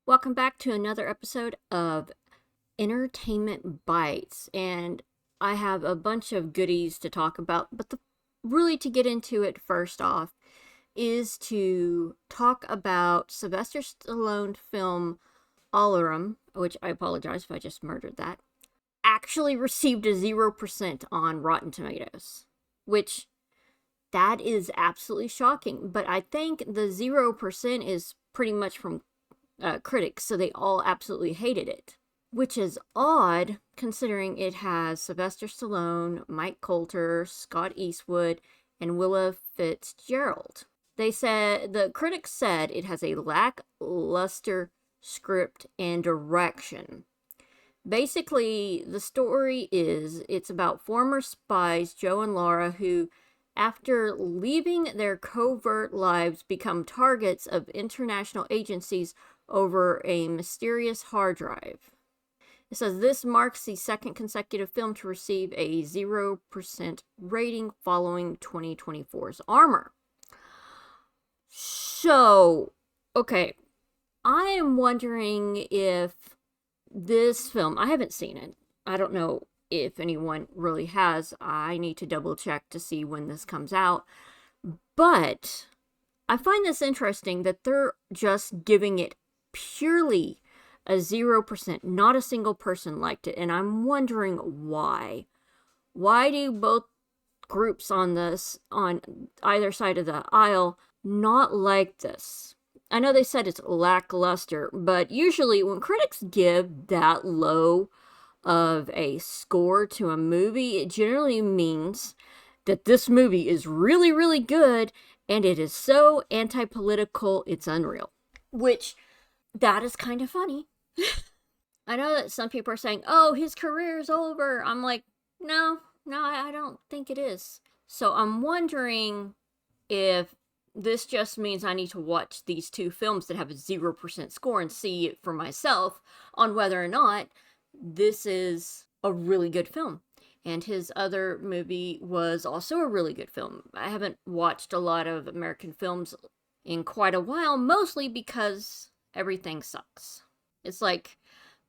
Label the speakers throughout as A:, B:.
A: Welcome back to another episode of Entertainment Bites, and I have a bunch of goodies to talk about, but really to get into it first off is to talk about Sylvester Stallone film Alarum, which I apologize if I just murdered that, actually received a 0% on Rotten Tomatoes, which that is absolutely shocking, but I think the 0% is pretty much from critics, so they all absolutely hated it. Which is odd, considering it has Sylvester Stallone, Mike Coulter, Scott Eastwood, and Willa Fitzgerald. The critics said it has a lackluster script and direction. Basically, the story is it's about former spies Joe and Laura who, after leaving their covert lives, become targets of international agencies over a mysterious hard drive. It says this marks the second consecutive film to receive a 0% rating following 2024's Armor. So, okay, I am wondering if this film, I haven't seen it. I don't know if anyone really has. I need to double check to see when this comes out. But I find this interesting that they're just giving it purely a 0%. Not a single person liked it, and I'm wondering why. Why do both groups on either side of the aisle not like this? I know they said it's lackluster, but usually when critics give that low of a score to a movie, it generally means that this movie is really, really good, and it is so anti-political, it's unreal. Which, that is kind of funny. I know that some people are saying, oh, his career is over. I'm like, no, I don't think it is. So I'm wondering if this just means I need to watch these two films that have a 0% score and see it for myself on whether or not this is a really good film. And his other movie was also a really good film. I haven't watched a lot of American films in quite a while, mostly because everything sucks. It's like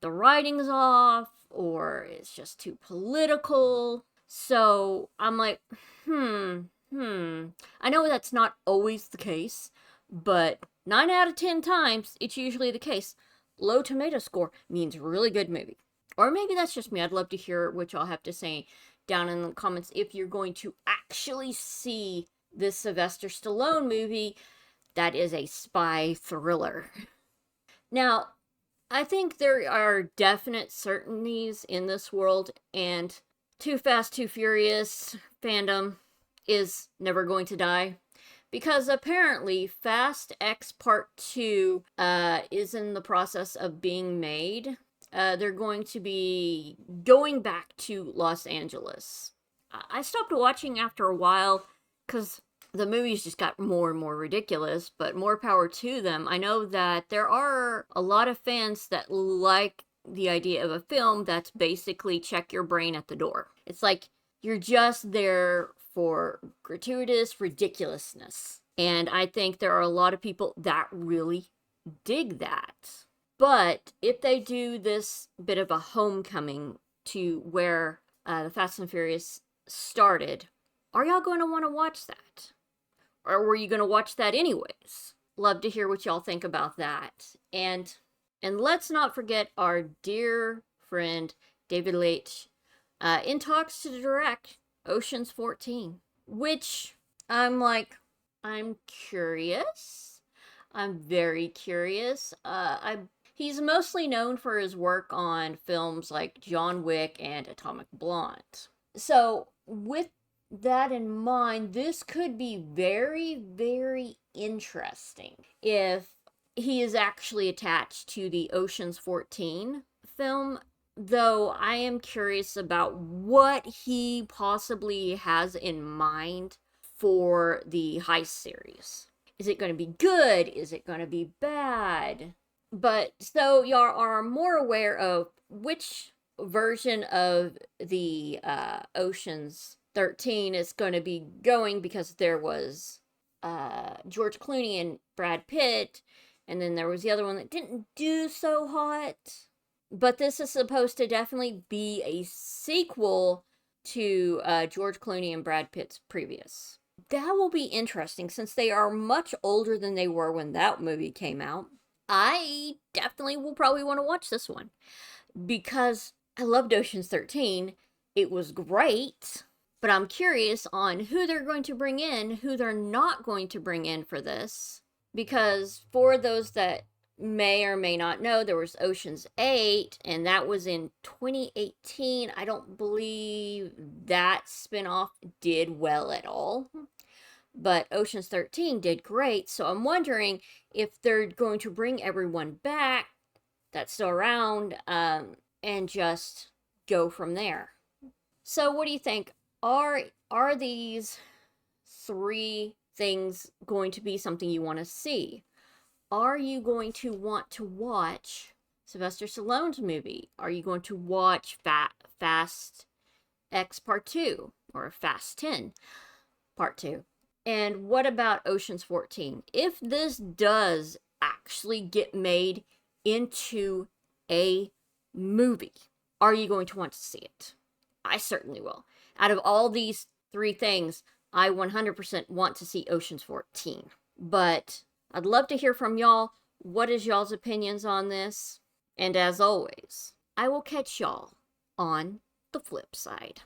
A: the writing's off, or it's just too political. So I'm like, I know that's not always the case, but 9 out of 10 times, it's usually the case. Low tomato score means really good movie. Or maybe that's just me. I'd love to hear what y'all have to say down in the comments if you're going to actually see this Sylvester Stallone movie that is a spy thriller. Now, I think there are definite certainties in this world, and Too Fast, Too Furious fandom is never going to die. Because apparently, Fast X Part 2 is in the process of being made. They're going to be going back to Los Angeles. I stopped watching after a while because the movies just got more and more ridiculous, but more power to them. I know that there are a lot of fans that like the idea of a film that's basically check your brain at the door. It's like you're just there for gratuitous ridiculousness. And I think there are a lot of people that really dig that. But if they do this bit of a homecoming to where the Fast and Furious started, are y'all going to want to watch that? Or were you going to watch that anyways? Love to hear what y'all think about that. And let's not forget our dear friend David Leitch in talks to direct Ocean's 14, which I'm curious. I'm very curious. He's mostly known for his work on films like John Wick and Atomic Blonde. So, with that in mind, this could be very, very interesting if he is actually attached to the Ocean's 14 film. Though I am curious about what he possibly has in mind for the Heist series. Is it going to be good? Is it going to be bad? But so y'all are more aware of which version of the Ocean's 13 is going to be going, because there was George Clooney and Brad Pitt, And then there was the other one that didn't do so hot. But this is supposed to definitely be a sequel to George Clooney and Brad Pitt's previous. That will be interesting since they are much older than they were when that movie came out. I definitely will probably want to watch this one because I loved Ocean's 13. It was great, but I'm curious on who they're going to bring in, who they're not going to bring in for this. Because for those that may or may not know, there was Ocean's 8, and that was in 2018. I don't believe that spinoff did well at all. But Ocean's 13 did great, so I'm wondering if they're going to bring everyone back that's still around and just go from there. So what do you think? Are these 3 things going to be something you want to see? Are you going to want to watch Sylvester Stallone's movie? Are you going to watch Fast X Part 2 or Fast 10 Part 2? And what about Ocean's 14? If this does actually get made into a movie, are you going to want to see it? I certainly will. Out of all these 3 things, I 100% want to see Ocean's 14. But I'd love to hear from y'all. What is y'all's opinions on this? And as always, I will catch y'all on the flip side.